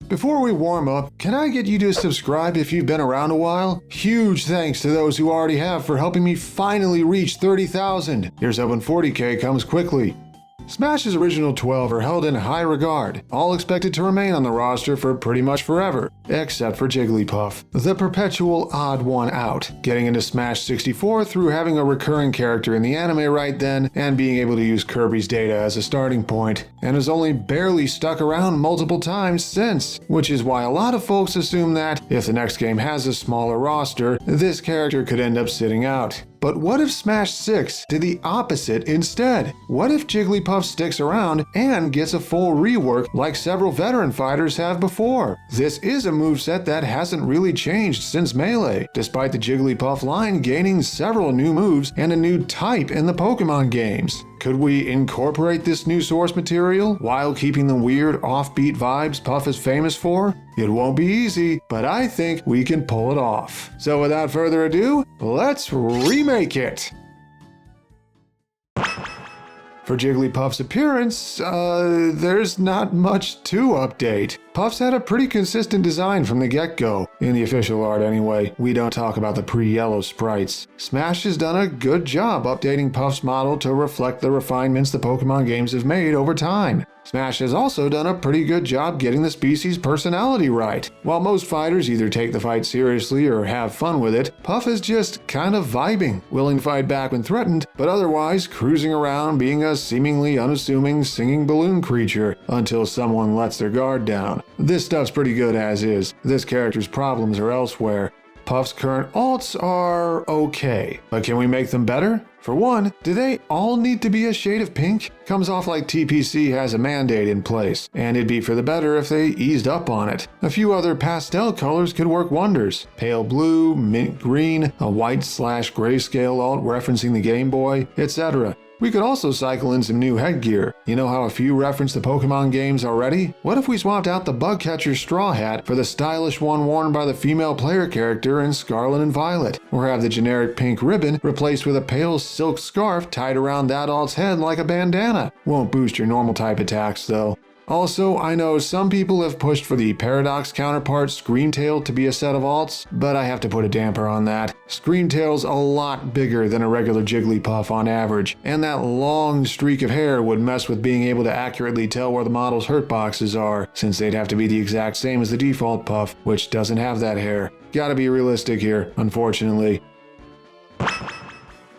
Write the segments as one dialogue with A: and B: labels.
A: Before we warm up, can I get you to subscribe if you've been around a while? Huge thanks to those who already have for helping me finally reach 30,000. Here's hoping 40K comes quickly. Smash's original 12 are held in high regard, all expected to remain on the roster for pretty much forever, except for Jigglypuff, the perpetual odd one out, getting into Smash 64 through having a recurring character in the anime right then and being able to use Kirby's data as a starting point, and has only barely stuck around multiple times since, which is why a lot of folks assume that, if the next game has a smaller roster, this character could end up sitting out. But what if Smash 6 did the opposite instead? What if Jigglypuff sticks around and gets a full rework like several veteran fighters have before? This is a moveset that hasn't really changed since Melee, despite the Jigglypuff line gaining several new moves and a new type in the Pokémon games. Could we incorporate this new source material while keeping the weird offbeat vibes Puff is famous for? It won't be easy, but I think we can pull it off. So without further ado, let's remake it! For Jigglypuff's appearance, there's not much to update. Puff's had a pretty consistent design from the get-go. In the official art anyway, we don't talk about the pre-yellow sprites. Smash has done a good job updating Puff's model to reflect the refinements the Pokémon games have made over time. Smash has also done a pretty good job getting the species' personality right. While most fighters either take the fight seriously or have fun with it, Puff is just kind of vibing, willing to fight back when threatened, but otherwise cruising around being a seemingly unassuming singing balloon creature until someone lets their guard down. This stuff's pretty good as is. This character's problems are elsewhere. Puff's current alts are okay, but can we make them better? For one, do they all need to be a shade of pink? Comes off like TPC has a mandate in place, and it'd be for the better if they eased up on it. A few other pastel colors could work wonders. Pale blue, mint green, a white/grayscale alt referencing the Game Boy, etc. We could also cycle in some new headgear. You know how a few reference the Pokémon games already? What if we swapped out the Bugcatcher's straw hat for the stylish one worn by the female player character in Scarlet and Violet? Or have the generic pink ribbon replaced with a pale silk scarf tied around that alt's head like a bandana? Won't boost your normal type attacks though. Also, I know some people have pushed for the Paradox counterpart Screamtail to be a set of alts, but I have to put a damper on that. Screamtail's a lot bigger than a regular Jigglypuff on average, and that long streak of hair would mess with being able to accurately tell where the model's hurt boxes are, since they'd have to be the exact same as the default Puff, which doesn't have that hair. Gotta be realistic here, unfortunately.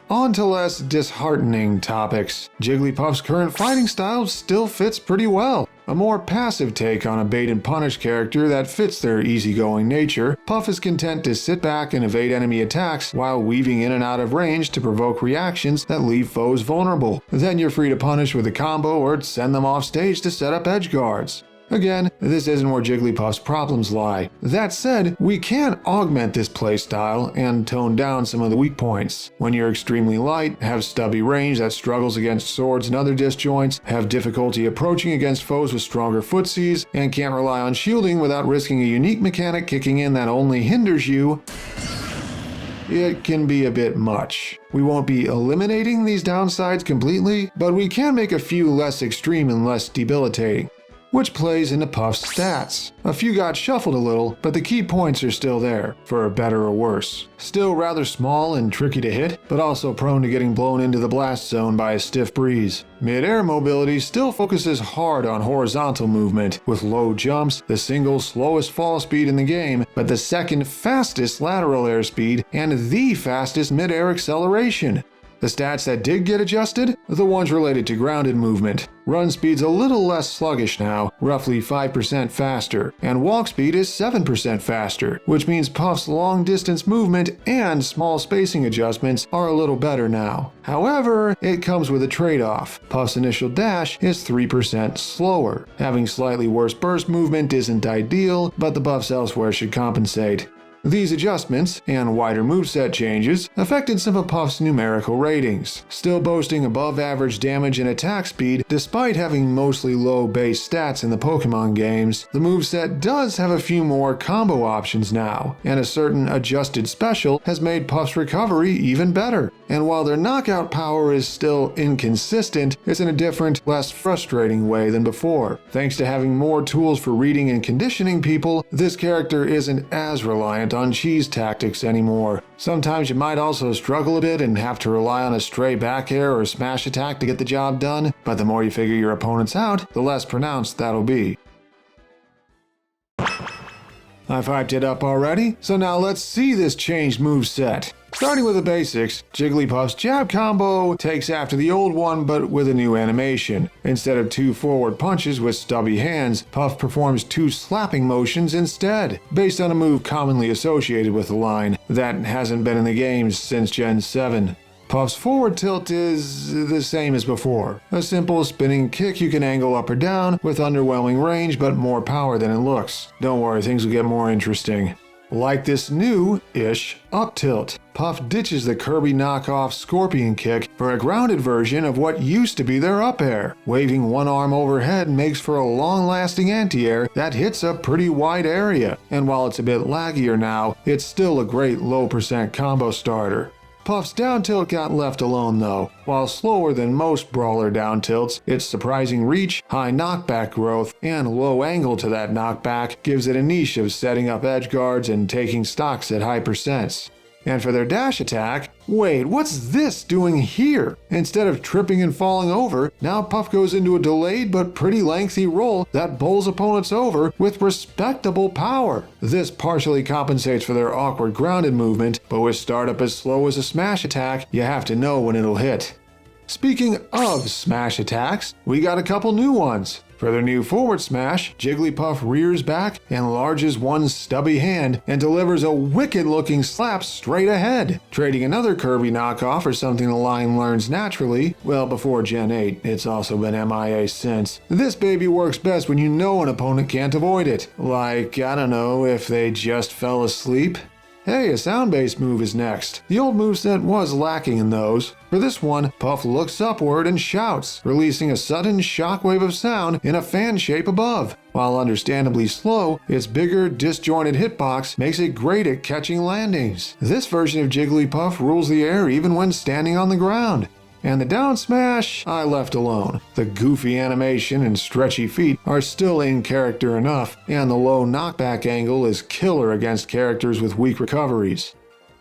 A: On to less disheartening topics. Jigglypuff's current fighting style still fits pretty well. A more passive take on a bait and punish character that fits their easygoing nature, Puff is content to sit back and evade enemy attacks while weaving in and out of range to provoke reactions that leave foes vulnerable. Then you're free to punish with a combo or send them off stage to set up edge guards. Again, this isn't where Jigglypuff's problems lie. That said, we can augment this playstyle and tone down some of the weak points. When you're extremely light, have stubby range that struggles against swords and other disjoints, have difficulty approaching against foes with stronger footsies, and can't rely on shielding without risking a unique mechanic kicking in that only hinders you, it can be a bit much. We won't be eliminating these downsides completely, but we can make a few less extreme and less debilitating, which plays into Puff's stats. A few got shuffled a little, but the key points are still there, for better or worse. Still rather small and tricky to hit, but also prone to getting blown into the blast zone by a stiff breeze. Mid-air mobility still focuses hard on horizontal movement, with low jumps, the single slowest fall speed in the game, but the second fastest lateral airspeed, and the fastest mid-air acceleration. The stats that did get adjusted? The ones related to grounded movement. Run speed's a little less sluggish now, roughly 5% faster, and walk speed is 7% faster, which means Puff's long distance movement and small spacing adjustments are a little better now. However, it comes with a trade-off. Puff's initial dash is 3% slower. Having slightly worse burst movement isn't ideal, but the buffs elsewhere should compensate. These adjustments and wider moveset changes affected some of Puff's numerical ratings, still boasting above average damage and attack speed despite having mostly low base stats in the Pokémon games. The moveset does have a few more combo options now, and a certain adjusted special has made Puff's recovery even better. And while their knockout power is still inconsistent, it's in a different, less frustrating way than before. Thanks to having more tools for reading and conditioning people, this character isn't as reliant on cheese tactics anymore. Sometimes you might also struggle a bit and have to rely on a stray back air or smash attack to get the job done, but the more you figure your opponents out, the less pronounced that'll be. I've hyped it up already, so now let's see this changed moveset. Starting with the basics, Jigglypuff's jab combo takes after the old one but with a new animation. Instead of 2 forward punches with stubby hands, Puff performs 2 slapping motions instead, based on a move commonly associated with the line that hasn't been in the games since Gen 7. Puff's forward tilt is the same as before. A simple spinning kick you can angle up or down with underwhelming range but more power than it looks. Don't worry, things will get more interesting. Like this new-ish up tilt, Puff ditches the Kirby knockoff Scorpion Kick for a grounded version of what used to be their up air. Waving one arm overhead makes for a long-lasting anti-air that hits a pretty wide area, and while it's a bit laggier now, it's still a great low percent combo starter. Puff's down tilt got left alone though. While slower than most brawler down tilts, its surprising reach, high knockback growth, and low angle to that knockback gives it a niche of setting up edge guards and taking stocks at high percents. And for their dash attack, wait, what's this doing here? Instead of tripping and falling over, now Puff goes into a delayed but pretty lengthy roll that bowls opponents over with respectable power. This partially compensates for their awkward grounded movement, but with startup as slow as a smash attack, you have to know when it'll hit. Speaking of smash attacks, we got a couple new ones. For their new forward smash, Jigglypuff rears back, enlarges one stubby hand, and delivers a wicked-looking slap straight ahead, trading another Kirby knockoff for something the line learns naturally. Well, before Gen 8, it's also been MIA since. This baby works best when you know an opponent can't avoid it. Like, I don't know, if they just fell asleep? Hey, a sound-based move is next. The old moveset was lacking in those. For this one, Puff looks upward and shouts, releasing a sudden shockwave of sound in a fan shape above. While understandably slow, its bigger, disjointed hitbox makes it great at catching landings. This version of Jigglypuff rules the air even when standing on the ground. And the down smash, I left alone. The goofy animation and stretchy feet are still in character enough, and the low knockback angle is killer against characters with weak recoveries.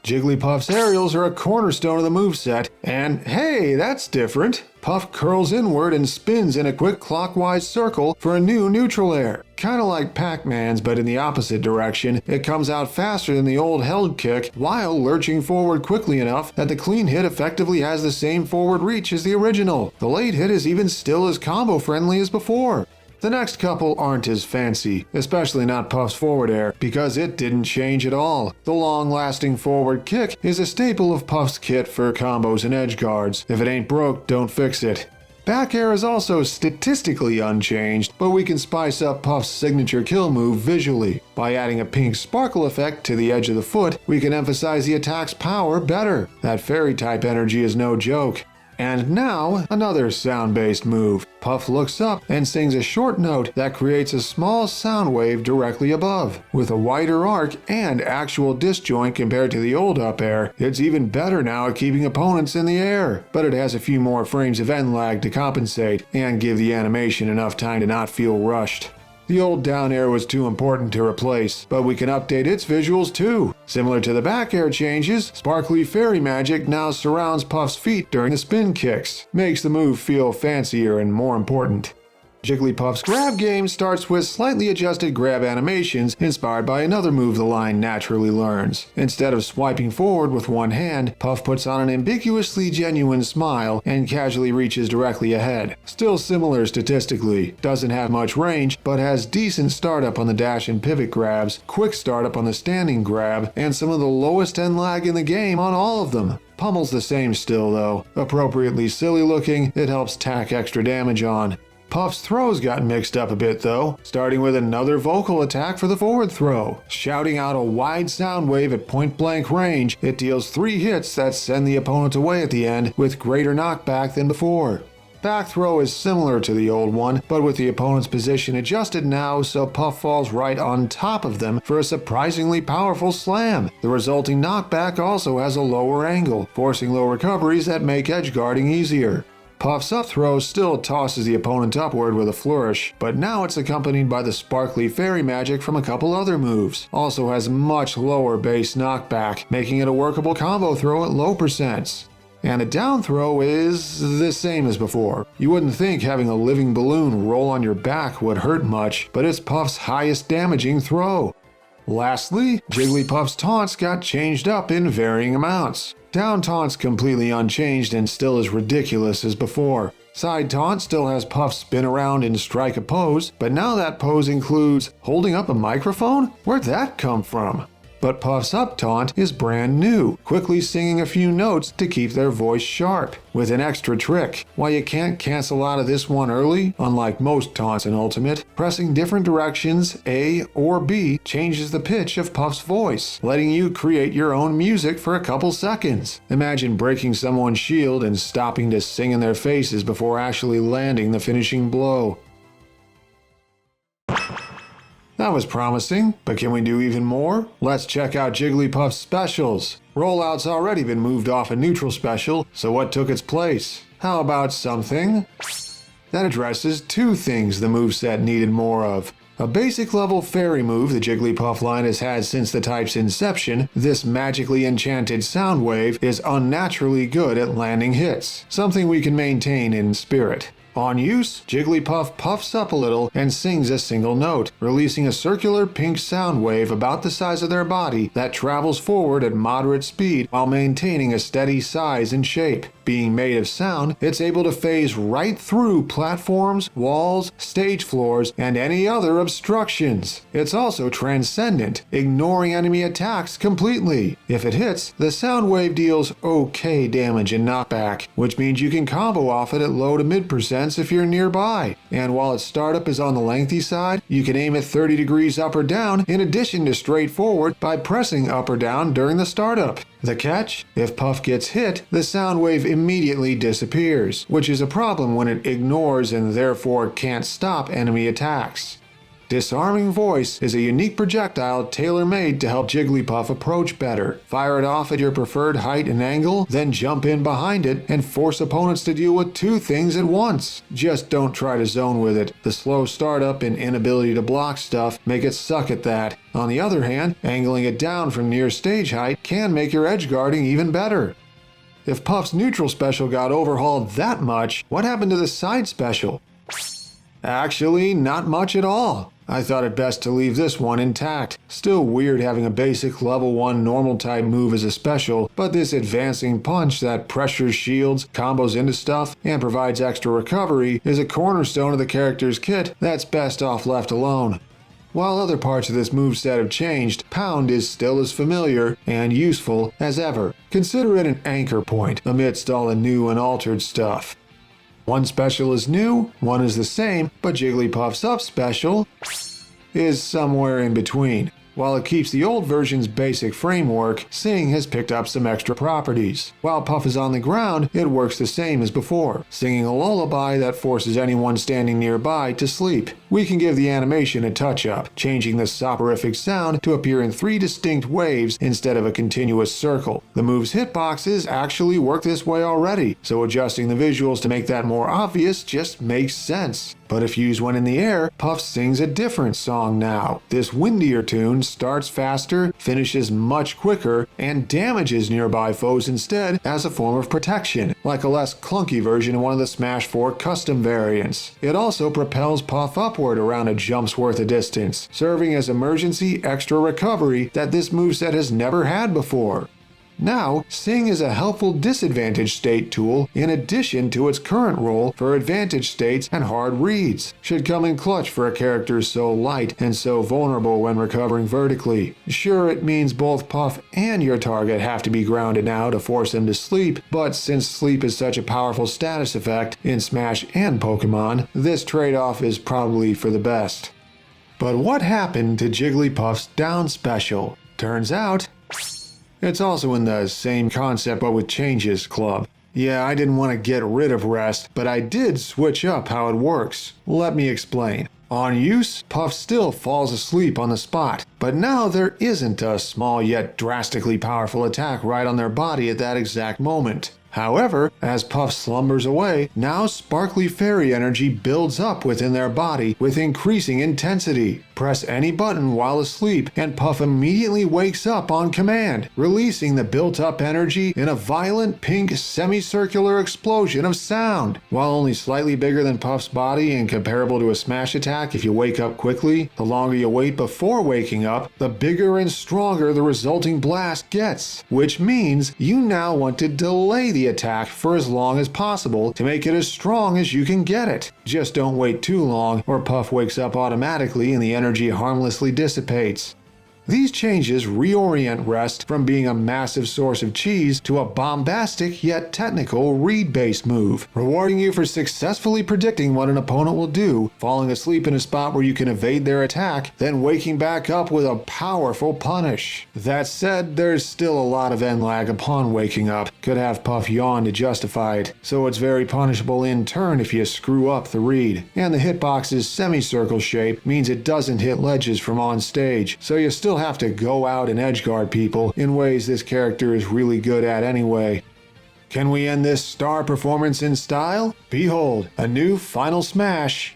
A: Jigglypuff's aerials are a cornerstone of the moveset, and hey, that's different. Puff curls inward and spins in a quick clockwise circle for a new neutral air. Kinda like Pac-Man's, but in the opposite direction, it comes out faster than the old held kick while lurching forward quickly enough that the clean hit effectively has the same forward reach as the original. The late hit is even still as combo friendly as before. The next couple aren't as fancy, especially not Puff's forward air, because it didn't change at all. The long-lasting forward kick is a staple of Puff's kit for combos and edge guards. If it ain't broke, don't fix it. Back air is also statistically unchanged, but we can spice up Puff's signature kill move visually. By adding a pink sparkle effect to the edge of the foot, we can emphasize the attack's power better. That fairy-type energy is no joke. And now, another sound-based move. Puff looks up and sings a short note that creates a small sound wave directly above. With a wider arc and actual disjoint compared to the old up air, it's even better now at keeping opponents in the air. But it has a few more frames of end lag to compensate and give the animation enough time to not feel rushed. The old down air was too important to replace, but we can update its visuals too. Similar to the back air changes, sparkly fairy magic now surrounds Puff's feet during the spin kicks. Makes the move feel fancier and more important. Jigglypuff's grab game starts with slightly adjusted grab animations inspired by another move the line naturally learns. Instead of swiping forward with one hand, Puff puts on an ambiguously genuine smile and casually reaches directly ahead. Still similar statistically, doesn't have much range, but has decent startup on the dash and pivot grabs, quick startup on the standing grab, and some of the lowest end lag in the game on all of them. Pummel's the same still though. Appropriately silly looking, it helps tack extra damage on. Puff's throws got mixed up a bit though, starting with another vocal attack for the forward throw. Shouting out a wide sound wave at point blank range, it deals 3 hits that send the opponent away at the end with greater knockback than before. Back throw is similar to the old one, but with the opponent's position adjusted now so Puff falls right on top of them for a surprisingly powerful slam. The resulting knockback also has a lower angle, forcing low recoveries that make edge guarding easier. Puff's up throw still tosses the opponent upward with a flourish, but now it's accompanied by the sparkly fairy magic from a couple other moves. Also has much lower base knockback, making it a workable combo throw at low percents. And a down throw is the same as before. You wouldn't think having a living balloon roll on your back would hurt much, but it's Puff's highest damaging throw. Lastly, Jigglypuff's taunts got changed up in varying amounts. Down taunt's completely unchanged and still as ridiculous as before. Side taunt still has Puff spin around and strike a pose, but now that pose includes holding up a microphone? Where'd that come from? But Puff's up taunt is brand new, quickly singing a few notes to keep their voice sharp, with an extra trick. While you can't cancel out of this one early, unlike most taunts in Ultimate, pressing different directions, A or B, changes the pitch of Puff's voice, letting you create your own music for a couple seconds. Imagine breaking someone's shield and stopping to sing in their faces before actually landing the finishing blow. That was promising, but can we do even more? Let's check out Jigglypuff's specials. Rollout's already been moved off a neutral special, so what took its place? How about something that addresses 2 things the moveset needed more of? A basic level fairy move the Jigglypuff line has had since the type's inception, this magically enchanted sound wave is unnaturally good at landing hits, something we can maintain in spirit. On use, Jigglypuff puffs up a little and sings a single note, releasing a circular pink sound wave about the size of their body that travels forward at moderate speed while maintaining a steady size and shape. Being made of sound, it's able to phase right through platforms, walls, stage floors, and any other obstructions. It's also transcendent, ignoring enemy attacks completely. If it hits, the sound wave deals okay damage and knockback, which means you can combo off it at low to mid percents if you're nearby. And while its startup is on the lengthy side, you can aim it 30 degrees up or down in addition to straight forward by pressing up or down during the startup. The catch? If Puff gets hit, the sound wave immediately disappears, which is a problem when it ignores and therefore can't stop enemy attacks. Disarming Voice is a unique projectile tailor-made to help Jigglypuff approach better. Fire it off at your preferred height and angle, then jump in behind it and force opponents to deal with 2 things at once. Just don't try to zone with it. The slow startup and inability to block stuff make it suck at that. On the other hand, angling it down from near stage height can make your edge guarding even better. If Puff's neutral special got overhauled that much, what happened to the side special? Actually, not much at all. I thought it best to leave this one intact. Still weird having a basic level 1 normal type move as a special, but this advancing punch that pressures shields, combos into stuff, and provides extra recovery is a cornerstone of the character's kit that's best off left alone. While other parts of this moveset have changed, Pound is still as familiar and useful as ever. Consider it an anchor point amidst all the new and altered stuff. One special is new, one is the same, but Jigglypuff's up special is somewhere in between. While it keeps the old version's basic framework, Sing has picked up some extra properties. While Puff is on the ground, it works the same as before, singing a lullaby that forces anyone standing nearby to sleep. We can give the animation a touch-up, changing the soporific sound to appear in 3 distinct waves instead of a continuous circle. The move's hitboxes actually work this way already, so adjusting the visuals to make that more obvious just makes sense. But if used when in the air, Puff sings a different song now. This windier tune starts faster, finishes much quicker, and damages nearby foes instead as a form of protection, like a less clunky version of one of the Smash 4 custom variants. It also propels Puff upward around a jump's worth of distance, serving as emergency extra recovery that this moveset has never had before. Now, Sing is a helpful disadvantage state tool in addition to its current role for advantage states and hard reads. Should come in clutch for a character so light and so vulnerable when recovering vertically. Sure, it means both Puff and your target have to be grounded now to force them to sleep, but since sleep is such a powerful status effect in Smash and Pokémon, this trade-off is probably for the best. But what happened to Jigglypuff's down special? Turns out, it's also in the same concept but with changes club. Yeah, I didn't want to get rid of rest, but I did switch up how it works. Let me explain. On use, Puff still falls asleep on the spot, but now there isn't a small yet drastically powerful attack right on their body at that exact moment. However, as Puff slumbers away, now sparkly fairy energy builds up within their body with increasing intensity. Press any button while asleep and Puff immediately wakes up on command, releasing the built-up energy in a violent pink semicircular explosion of sound. While only slightly bigger than Puff's body and comparable to a smash attack if you wake up quickly, the longer you wait before waking up, the bigger and stronger the resulting blast gets, which means you now want to delay the attack for as long as possible to make it as strong as you can get it. Just don't wait too long or Puff wakes up automatically and the energy harmlessly dissipates. These changes reorient rest from being a massive source of cheese to a bombastic yet technical read-based move, rewarding you for successfully predicting what an opponent will do, falling asleep in a spot where you can evade their attack, then waking back up with a powerful punish. That said, there's still a lot of end lag upon waking up. Could have Puff yawn to justify it, so it's very punishable in turn if you screw up the read. And the hitbox's semicircle shape means it doesn't hit ledges from on stage, so you still have to go out and edgeguard people in ways this character is really good at anyway. Can we end this star performance in style? Behold, a new Final Smash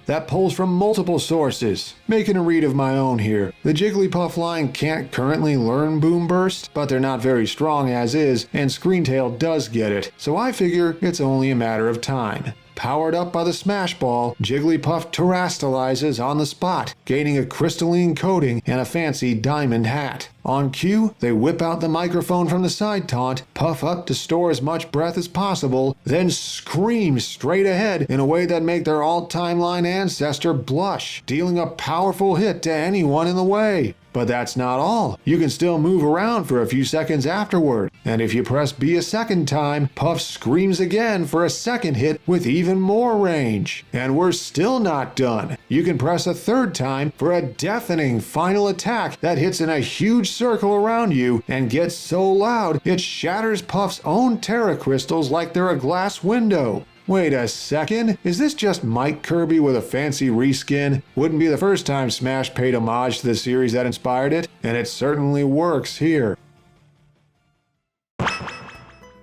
A: that pulls from multiple sources. Making a read of my own here. The Jigglypuff line can't currently learn Boom Burst, but they're not very strong as is, and Screentail does get it, so I figure it's only a matter of time. Powered up by the Smash Ball, Jigglypuff terastallizes on the spot, gaining a crystalline coating and a fancy diamond hat. On cue, they whip out the microphone from the side taunt, puff up to store as much breath as possible, then scream straight ahead in a way that make their alt-timeline ancestor blush, dealing a powerful hit to anyone in the way. But that's not all. You can still move around for a few seconds afterward. And if you press B a second time, Puff screams again for a second hit with even more range. And we're still not done. You can press a third time for a deafening final attack that hits in a huge circle around you and gets so loud it shatters Puff's own Terra crystals like they're a glass window. Wait a second, is this just Mike Kirby with a fancy reskin? Wouldn't be the first time Smash paid homage to the series that inspired it, and it certainly works here.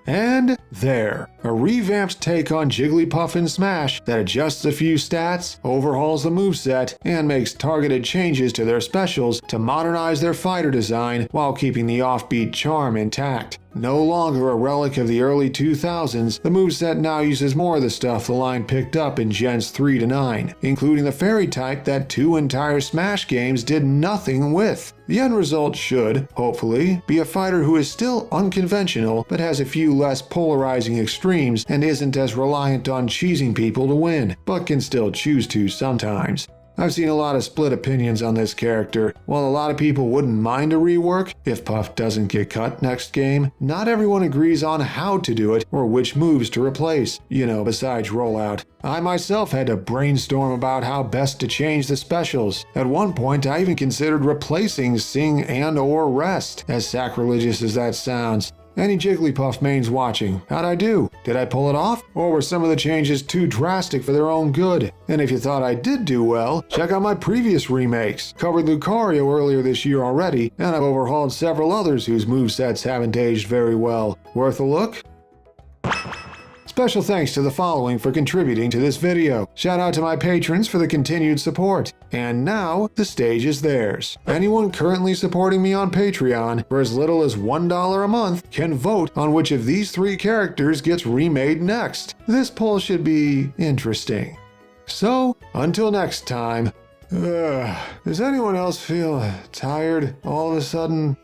A: And there, a revamped take on Jigglypuff in Smash that adjusts a few stats, overhauls the moveset, and makes targeted changes to their specials to modernize their fighter design while keeping the offbeat charm intact. No longer a relic of the early 2000s, the moveset now uses more of the stuff the line picked up in Gens 3 to 9, including the fairy type that 2 entire Smash games did nothing with. The end result should, hopefully, be a fighter who is still unconventional but has a few less polarizing extremes and isn't as reliant on cheesing people to win, but can still choose to sometimes. I've seen a lot of split opinions on this character. While a lot of people wouldn't mind a rework if Puff doesn't get cut next game, not everyone agrees on how to do it or which moves to replace, besides rollout. I myself had to brainstorm about how best to change the specials. At one point, I even considered replacing Sing and/or Rest, as sacrilegious as that sounds. Any Jigglypuff mains watching, how'd I do? Did I pull it off? Or were some of the changes too drastic for their own good? And if you thought I did do well, check out my previous remakes. Covered Lucario earlier this year already, and I've overhauled several others whose movesets haven't aged very well. Worth a look? Special thanks to the following for contributing to this video. Shout out to my patrons for the continued support. And now, the stage is theirs. Anyone currently supporting me on Patreon for as little as $1 a month can vote on which of these 3 characters gets remade next. This poll should be interesting. So, until next time. Does anyone else feel tired all of a sudden?